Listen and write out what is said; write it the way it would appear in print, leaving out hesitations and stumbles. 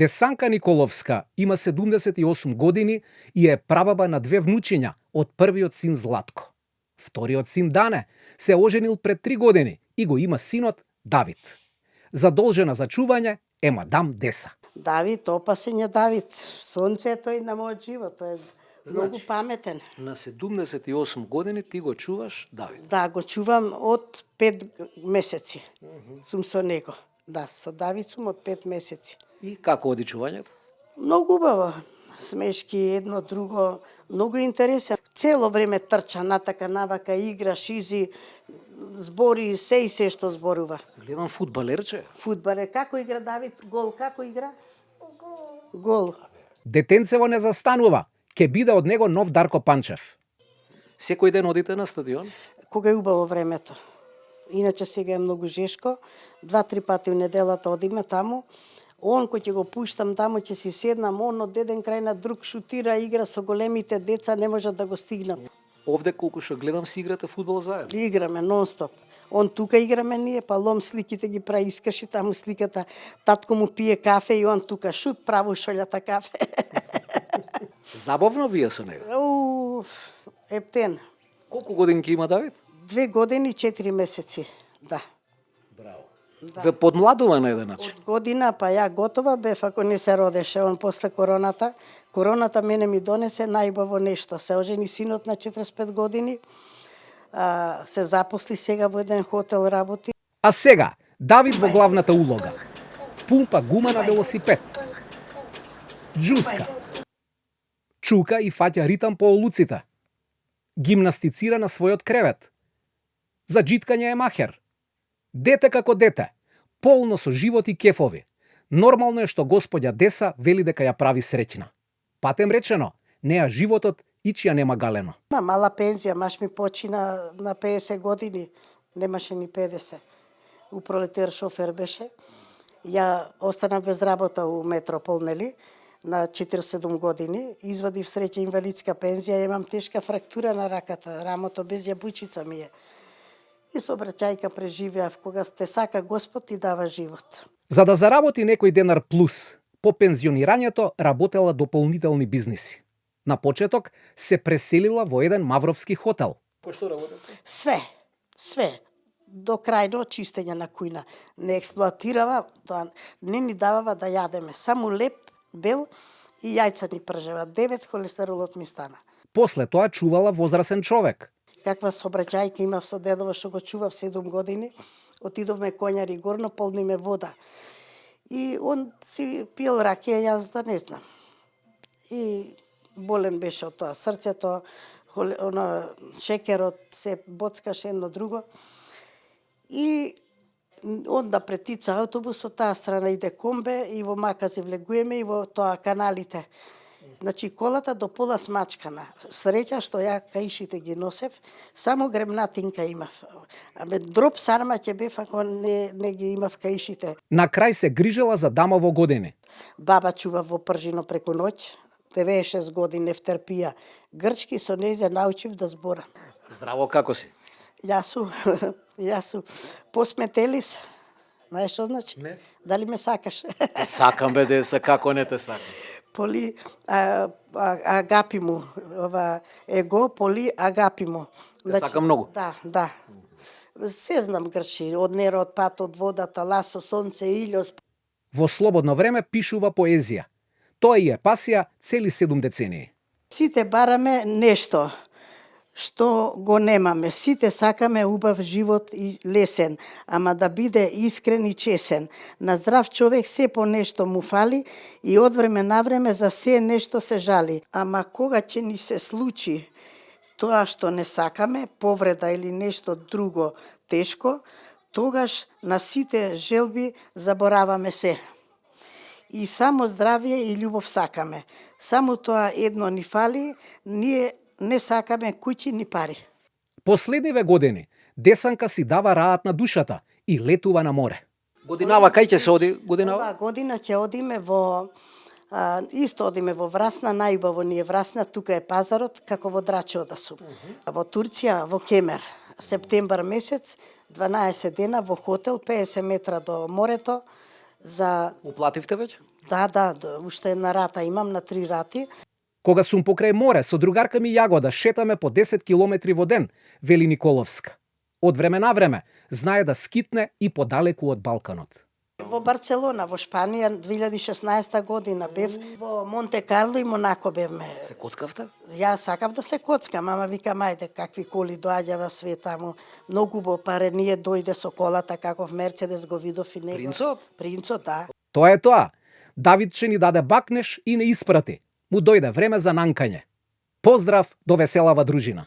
Десанка Николовска има 78 години и е прабаба на две внучиња од првиот син Златко. Вториот син Дане се оженил пред 3 години и го има синот Давид. Задолжена за чување е мадам Деса. Давид, опасен е Давид. Сонцето и на мојот живот, тој е многу паметен. На 78 години ти го чуваш Давид? Да, го чувам од 5 месеци. Сум со него. Да, со Давид сум од 5 месеци. И како оди чувањето? Многу убаво. Смешки, едно, друго. Многу интересен. Цело време трча, натака, навака, игра, шизи, збори, се и се што зборува. Гледам фудбалерче. Фудбалер. Како игра Давид? Гол. Како игра? Гол. Детенцево не застанува. Ке биде од него нов Дарко Панчев. Секој ден одите на стадион? Кога е убаво времето. Иначе сега е многу жешко. 2-3 пати у неделата одиме таму. Он кој ќе го пуштам таму, ќе си седнам, он од еден крај на друг шутира, игра со големите деца, не можат да го стигнат. Овде колку што гледам си играте фудбал заедно. Играме нон-стоп. Он тука играме ние, па лом сликите ги прави, искаши таму сликата. Татко му пие кафе и он тука шут право шолјата кафе. Забавно вие со него. Ептен. Колку годинки има Давид? 2 години 4 месеци. Да. Браво. Да. Ве подмладува на еден начин. Од година, па ја готова бев ако не се родеше, он после короната. Короната мене ми донесе најубаво нешто. Се ожени синот на 45 години, се запосли сега во еден хотел работи. А сега, Давид во главната улога. Пумпа гума на велосипед. Джуска. Чука и фаќа ритам по олуците. Гимнастицира на својот кревет. За джиткање е махер. Дете како дете, полно со живот и кефови. Нормално е што господја Деса вели дека ја прави среќна. Патем речено, неа животот ичија нема галено. Мала пензија, маш ми почина на 50 години, немаше ни 50. У пролетер шофер беше. Ја остана без работа у Метропол, нели? На 47 години, извадив среќа инвалидска пензија, имам тешка фрактура на раката, рамото без јабучица ми е. И со браќајка преживеав, кога те сака Господ и дава живот. За да заработи некој денар плюс, по пензионирањето работела дополнителни бизниси. На почеток се преселила во еден мавровски хотел. По што работите? Све. До крајно чистење на кујна. Не експлоатирава, тоа не ни давава да јадеме. Само леп, бел и јајца ни пржева. 9 холестеролот ми стана. После тоа чувала возрасен човек. Каква собраќајка имав со дедово што го чував 7 години. Отидовме конјари горно, полниме вода. И он си пил ракија, јас да не знам. И болен беше од тоа срцето, шекерот се боцкаше едно друго. И онда претица автобусот, таа страна иде комбе и во Макази влегуваме и во тоа каналите. Значи колата до пола смачкана. Среќа што ја каишите ги носев, само гремнатинка имав. Дроб сарма ќе бев ако не ги имав каишите. На крај се грижела за дама во години. Баба чува во Пржино преку ноќ, 96 години втерпија. Грчки со нејзе научив да зборам. Здраво, како си? Јасу. Посметелис. Знаеш што значи? Не. Дали ме сакаш? Сакам бе, Деса, како не те сакам. Поли агапимо, ова его поли агапимо. Те сакам многу. Да. Се знам грчи, од нера, од пат, од водата, ласо, сонце, илјос. Во слободно време пишува поезија. Тоа и е пасија цели 7 децении. Сите бараме нешто што го немаме. Сите сакаме убав живот и лесен, ама да биде искрен и чесен. На здрав човек се по нешто му фали и од време на време за се нешто се жали. Ама кога ќе ни се случи тоа што не сакаме, повреда или нешто друго тешко, тогаш на сите желби забораваме се. И само здравје и љубов сакаме. Само тоа едно ни фали, ние не сакаме куќи ни пари. Последниве години Десанка си дава раат на душата и летува на море. Годинава кај ќе се оди? Ова година ќе одиме во исто одиме во Врасна, најубаво ни е Врасна, тука е пазарот, како во Драчеода сум. Во Турција, во Кемер, септембар месец, 12 дена во хотел, 50 метра до морето. Уплативте веќе? Да, уште една рата имам, на 3 рати. Кога сум покрај море со другарка ми Јагода, шетаме по 10 километри во ден, вели Николовска. Од време на време знае да скитне и подалеку од Балканот. Во Барселона, во Шпанија, 2016 година бев во Монте Карло и Монако бевме. Се коцкавте? Јас сакав да се коцкам, ама викам ајде какви коли доаѓава све таму. Многу убаво паре ние дојде со колата каков Мерцедес го видов и него. Принцот, да. Тоа е тоа. Давидче ни даде бакнеш и не испрати. Му дојде време за нанкање. Поздрав до веселава дружина.